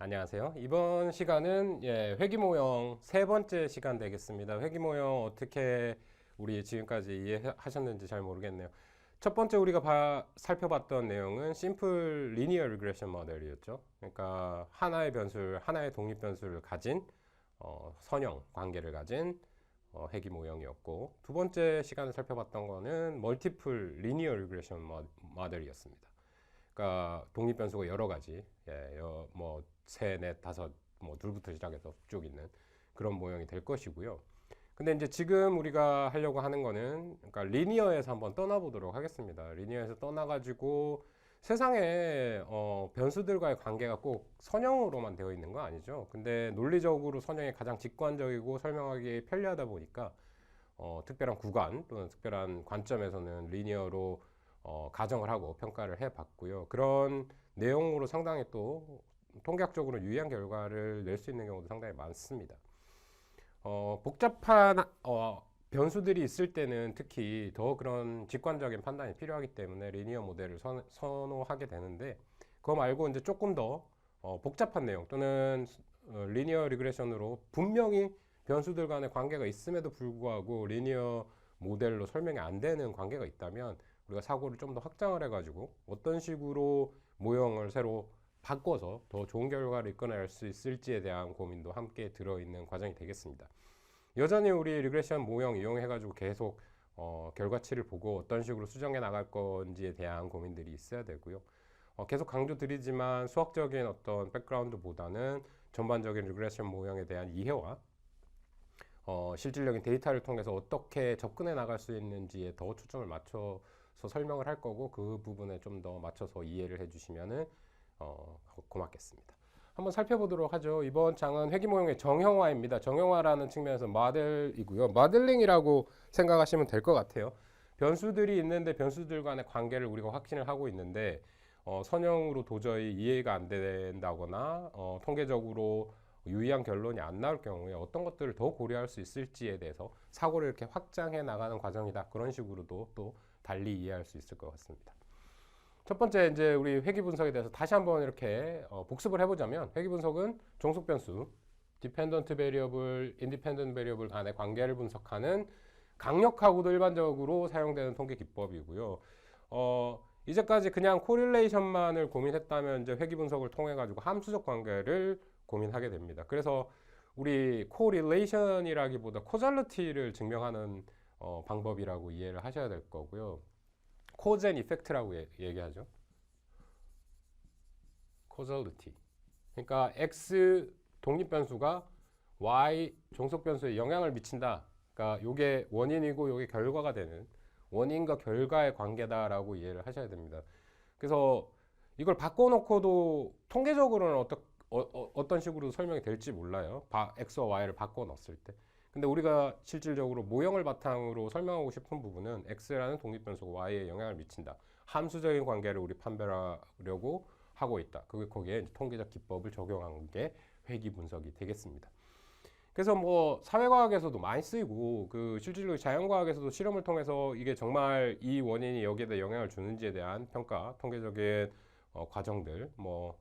안녕하세요. 이번 시간은 회기 모형 세 번째 시간 되겠습니다. 회기 모형 어떻게 우리 지금까지 이해하셨는지 잘 모르겠네요. 첫 번째 우리가 살펴봤던 내용은 심플 리니어 리그레션 모델이었죠. 그러니까 하나의 변수를, 하나의 독립 변수를 가진 선형 관계를 가진 회기 모형이었고, 두 번째 시간을 살펴봤던 거는 멀티플 리니어 리그레션 모델이었습니다. 그러니까 독립 변수가 여러 가지, 뭐 세, 넷, 다섯, 뭐 둘부터 시작해서 쭉 있는 그런 모형이 될 것이고요. 근데 이제 지금 우리가 하려고 하는 거는, 그러니까 리니어에서 한번 떠나보도록 하겠습니다. 리니어에서 떠나가지고 세상에 변수들과의 관계가 꼭 선형으로만 되어 있는 거 아니죠. 근데 논리적으로 선형이 가장 직관적이고 설명하기 편리하다 보니까 특별한 구간 또는 특별한 관점에서는 리니어로 가정을 하고 평가를 해봤고요. 그런 내용으로 상당히 또 통계학적으로 유의한 결과를 낼 수 있는 경우도 상당히 많습니다. 복잡한 변수들이 있을 때는 특히 더 그런 직관적인 판단이 필요하기 때문에 리니어 모델을 선호하게 되는데, 그거 말고 이제 조금 더 복잡한 내용 또는 리니어 리그레션으로 분명히 변수들 간의 관계가 있음에도 불구하고 리니어 모델로 설명이 안 되는 관계가 있다면 우리가 사고를 좀 더 확장을 해가지고 어떤 식으로 모형을 새로 바꿔서 더 좋은 결과를 이끌어낼 수 있을지에 대한 고민도 함께 들어있는 과정이 되겠습니다. 여전히 우리 리그레션 모형 이용해가지고 계속 결과치를 보고 어떤 식으로 수정해 나갈 건지에 대한 고민들이 있어야 되고요. 계속 강조드리지만 수학적인 어떤 백그라운드보다는 전반적인 리그레션 모형에 대한 이해와 실질적인 데이터를 통해서 어떻게 접근해 나갈 수 있는지에 더 초점을 맞춰서 설명을 할 거고, 그 부분에 좀 더 맞춰서 이해를 해주시면 고맙겠습니다. 한번 살펴보도록 하죠. 이번 장은 회기 모형의 정형화입니다. 정형화라는 측면에서 모델이고요. 모델링이라고 생각하시면 될 것 같아요. 변수들이 있는데 변수들 간의 관계를 우리가 확신을 하고 있는데 선형으로 도저히 이해가 안 된다거나 통계적으로 유의한 결론이 안 나올 경우에 어떤 것들을 더 고려할 수 있을지에 대해서 사고를 이렇게 확장해 나가는 과정이다. 그런 식으로도 또 달리 이해할 수 있을 것 같습니다. 첫 번째 이제 우리 회귀 분석에 대해서 다시 한번 이렇게 복습을 해보자면, 회귀 분석은 종속 변수, dependent variable, independent variable 간의 관계를 분석하는 강력하고도 일반적으로 사용되는 통계 기법이고요. 이제까지 그냥 코릴레이션만을 고민했다면 이제 회귀 분석을 통해 가지고 함수적 관계를 고민하게 됩니다. 그래서 우리 코릴레이션이라기보다 코잘리티를 증명하는 방법이라고 이해를 하셔야 될 거고요. 코즈 앤 이펙트라고 얘기하죠. 코잘리티. 그러니까 X 독립 변수가 Y 종속 변수에 영향을 미친다. 그러니까 요게 원인이고 요게 결과가 되는 원인과 결과의 관계다라고 이해를 하셔야 됩니다. 그래서 이걸 바꿔놓고도 통계적으로는 어떤 식으로 설명이 될지 몰라요. X와 Y를 바꿔 넣었을 때. 근데 우리가 실질적으로 모형을 바탕으로 설명하고 싶은 부분은 X라는 독립 변수가 Y에 영향을 미친다. 함수적인 관계를 우리 판별하려고 하고 있다. 거기에 이제 통계적 기법을 적용한 게 회귀 분석이 되겠습니다. 그래서 뭐 사회과학에서도 많이 쓰이고, 그 실질적으로 자연과학에서도 실험을 통해서 이게 정말 이 원인이 여기에다 영향을 주는지에 대한 평가, 통계적인 과정들, 뭐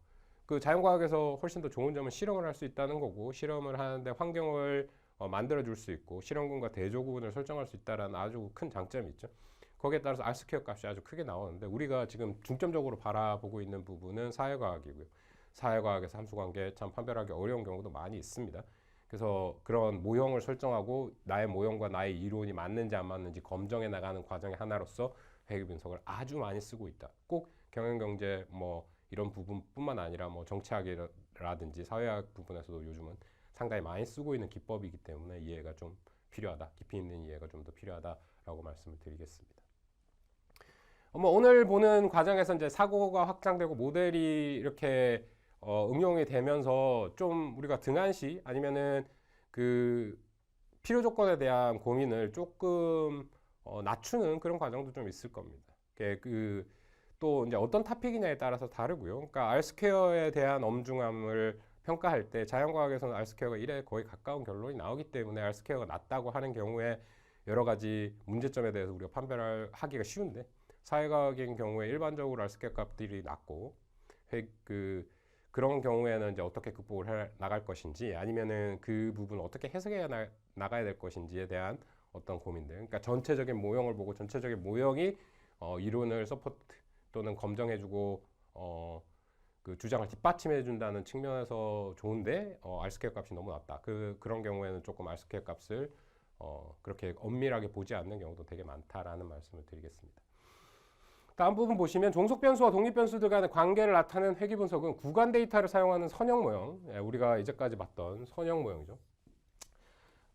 그 자연과학에서 훨씬 더 좋은 점은 실험을 할 수 있다는 거고, 실험을 하는데 환경을 만들어 줄 수 있고 실험군과 대조군을 설정할 수 있다는 아주 큰 장점이 있죠. 거기에 따라서 R 스퀘어 값이 아주 크게 나오는데, 우리가 지금 중점적으로 바라보고 있는 부분은 사회과학이고요. 사회과학에서 함수관계 참 판별하기 어려운 경우도 많이 있습니다. 그래서 그런 모형을 설정하고 나의 모형과 나의 이론이 맞는지 안 맞는지 검증해 나가는 과정의 하나로서 회귀 분석을 아주 많이 쓰고 있다. 꼭 경영경제 뭐 이런 부분뿐만 아니라 뭐 정치학이라든지 사회학 부분에서도 요즘은 상당히 많이 쓰고 있는 기법이기 때문에 이해가 좀 필요하다. 깊이 있는 이해가 좀 더 필요하다라고 말씀을 드리겠습니다. 오늘 보는 과정에서 이제 사고가 확장되고 모델이 이렇게 응용이 되면서 좀 우리가 등한시 아니면은 그 필요 조건에 대한 고민을 조금 낮추는 그런 과정도 좀 있을 겁니다. 또 이제 어떤 토픽이냐에 따라서 다르고요. 그러니까 R 스퀘어에 대한 엄중함을 평가할 때 자연과학에서는 R 스퀘어가 1에 거의 가까운 결론이 나오기 때문에 R 스퀘어가 낮다고 하는 경우에 여러 가지 문제점에 대해서 우리가 판별하기가 쉬운데, 사회과학인 경우에 일반적으로 R 스퀘어 값들이 낮고 그런 경우에는 이제 어떻게 극복을 해 나갈 것인지 아니면은 그 부분을 어떻게 해석해 나가야 될 것인지에 대한 어떤 고민들. 그러니까 전체적인 모형을 보고 전체적인 모형이 이론을 서포트 또는 검증해주고 그 주장을 뒷받침해준다는 측면에서 좋은데 R스퀘어 값이 너무 낮다. 그런 경우에는 조금 R스퀘어 값을 그렇게 엄밀하게 보지 않는 경우도 되게 많다라는 말씀을 드리겠습니다. 다음 부분 보시면 종속 변수와 독립 변수들 간의 관계를 나타내는 회귀 분석은 구간 데이터를 사용하는 선형 모형, 우리가 이제까지 봤던 선형 모형이죠.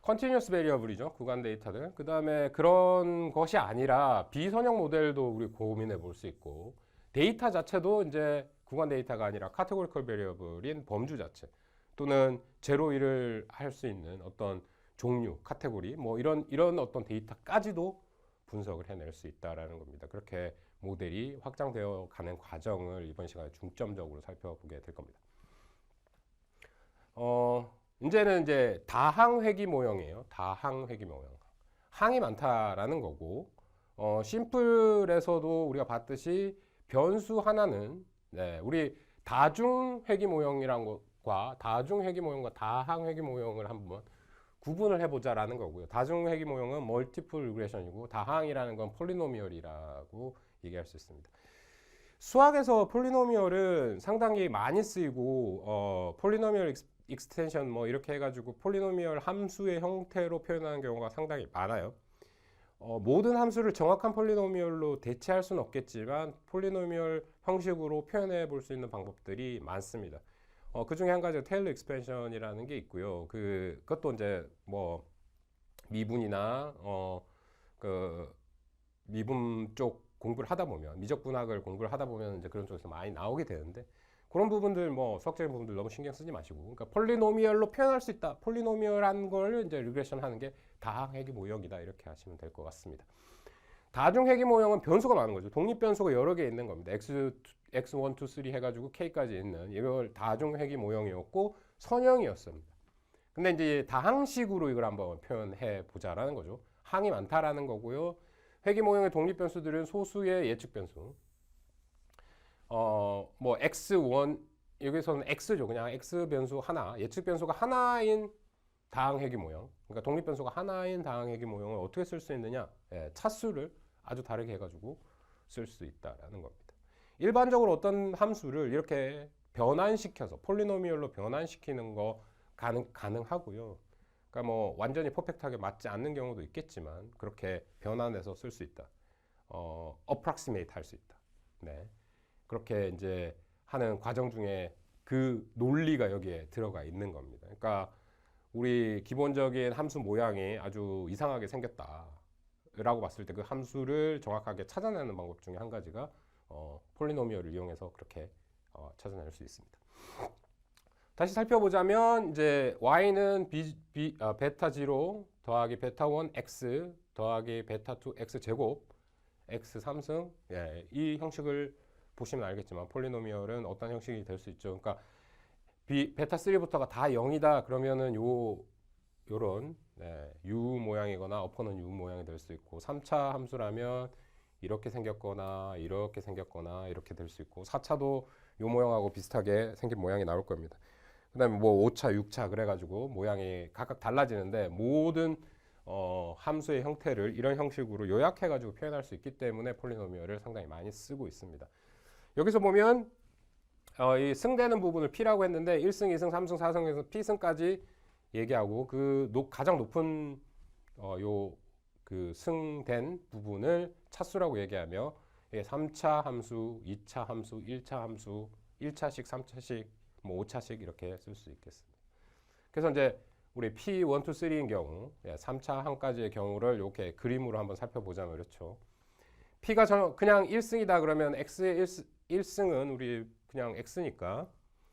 컨티뉴어스 베리어블이죠. 구간 데이터들. 그 다음에 그런 것이 아니라 비선형 모델도 우리 고민해 볼 수 있고, 데이터 자체도 이제 구간 데이터가 아니라 카테고리컬 베리어블인 범주 자체 또는 제로 1을 할 수 있는 어떤 종류, 카테고리 뭐 이런 어떤 데이터까지도 분석을 해낼 수 있다라는 겁니다. 그렇게 모델이 확장되어 가는 과정을 이번 시간에 중점적으로 살펴보게 될 겁니다. 이제는 이제 다항 회귀 모형이에요. 다항 회귀 모형. 항이 많다라는 거고, 심플에서도 우리가 봤듯이 변수 하나는 우리 다중 회귀 모형이란 것과 다중 회귀 모형과 다항 회귀 모형을 한번 구분을 해보자라는 거고요. 다중 회귀 모형은 멀티플 리그레션이고 다항이라는 건 폴리노미얼이라고 얘기할 수 있습니다. 수학에서 폴리노미얼은 상당히 많이 쓰이고 폴리노미얼 익스텐션 뭐 이렇게 해가지고 폴리노미얼 함수의 형태로 표현하는 경우가 상당히 많아요. 모든 함수를 정확한 폴리노미얼로 대체할 수는 없겠지만 폴리노미얼 형식으로 표현해 볼 수 있는 방법들이 많습니다. 그 중에 한 가지가 테일러 익스펜션이라는 게 있고요. 그것도 이제 뭐 미분이나 그 미분 쪽 공부를 하다 보면 미적분학을 공부를 하다 보면 이제 그런 쪽에서 많이 나오게 되는데 그런 부분들 뭐 수학적인 부분들 너무 신경 쓰지 마시고 그러니까 폴리노미얼로 표현할 수 있다. 폴리노미얼한 걸 이제 리그레션 하는 게 다항 회귀 모형이다. 이렇게 하시면 될 것 같습니다. 다중 회귀 모형은 변수가 많은 거죠. 독립 변수가 여러 개 있는 겁니다. x1, 2, 3 해가지고 k까지 있는 이걸 다중 회귀 모형이었고 선형이었습니다. 근데 이제 다항식으로 이걸 한번 표현해 보자라는 거죠. 항이 많다라는 거고요. 회귀 모형의 독립 변수들은 소수의 예측 변수. 뭐 x1 여기서는 x죠. 그냥 x 변수 하나, 예측 변수가 하나인 다항 회귀 모형. 그러니까 독립 변수가 하나인 다항 회귀 모형을 어떻게 쓸 수 있느냐? 차수를 아주 다르게 해가지고 쓸 수 있다라는 겁니다. 일반적으로 어떤 함수를 이렇게 변환시켜서 폴리노미얼로 변환시키는 거 가능하고요. 그러니까 뭐 완전히 퍼펙트하게 맞지 않는 경우도 있겠지만 그렇게 변환해서 쓸 수 있다. approximate 할 수 있다. 네. 그렇게 이제 하는 과정 중에 그 논리가 여기에 들어가 있는 겁니다. 그러니까 우리 기본적인 함수 모양이 아주 이상하게 생겼다라고 봤을 때 그 함수를 정확하게 찾아내는 방법 중에 한 가지가 폴리노미얼을 이용해서 그렇게 찾아낼 수 있습니다. 다시 살펴보자면 이제 y는 베타 0 더하기 베타 1 x 더하기 베타 2 x 제곱 x 3승 이 형식을 보시면 알겠지만 폴리노미얼은 어떤 형식이 될 수 있죠. 그러니까 베타 3부터가 다 0이다 그러면은 요런 U 모양이거나 어퍼는 U 모양이 될 수 있고 3차 함수라면 이렇게 생겼거나 이렇게 생겼거나 이렇게 될 수 있고 4차도 요 모양하고 비슷하게 생긴 모양이 나올 겁니다. 그 다음에 뭐 5차, 6차 그래가지고 모양이 각각 달라지는데 모든 함수의 형태를 이런 형식으로 요약해가지고 표현할 수 있기 때문에 폴리노미얼을 상당히 많이 쓰고 있습니다. 여기서 보면 이 승되는 부분을 P라고 했는데 1승, 2승, 3승, 4승에서 P승까지 얘기하고 그 가장 높은 그 승된 부분을 차수라고 얘기하며 3차 함수, 2차 함수, 1차 함수, 1차식, 3차식, 뭐 5차식 이렇게 쓸 수 있겠습니다. 그래서 이제 우리 P1, 2, 3인 경우 3차 항까지의 경우를 이렇게 그림으로 한번 살펴보자면 그렇죠. P가 그냥 1승이다 그러면 X의 1승은 우리 그냥 X니까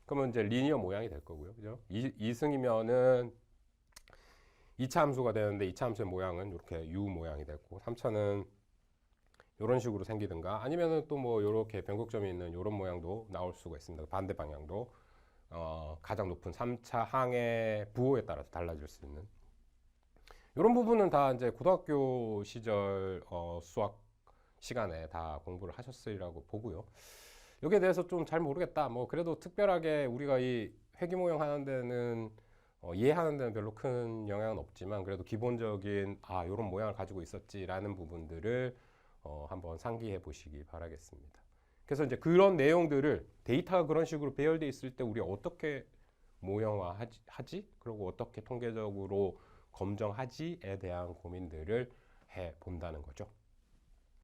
그러면 이제 리니어 모양이 될 거고요. 그죠? 2승이면은 2차 함수가 되는데 2차 함수의 모양은 이렇게 U 모양이 되고 3차는 이런 식으로 생기든가 아니면은 또 뭐 이렇게 변곡점이 있는 이런 모양도 나올 수가 있습니다. 반대 방향도 가장 높은 3차 항의 부호에 따라서 달라질 수 있는 이런 부분은 다 이제 고등학교 시절 수학 시간에 다 공부를 하셨으리라고 보고요. 여기에 대해서 좀 잘 모르겠다. 뭐 그래도 특별하게 우리가 이 회귀 모형 하는 데는 이해하는 데는 별로 큰 영향은 없지만 그래도 기본적인 이런 모양을 가지고 있었지라는 부분들을 한번 상기해 보시기 바라겠습니다. 그래서 이제 그런 내용들을 데이터가 그런 식으로 배열돼 있을 때 우리 어떻게 모형화하지? 그리고 어떻게 통계적으로 검정하지에 대한 고민들을 해 본다는 거죠.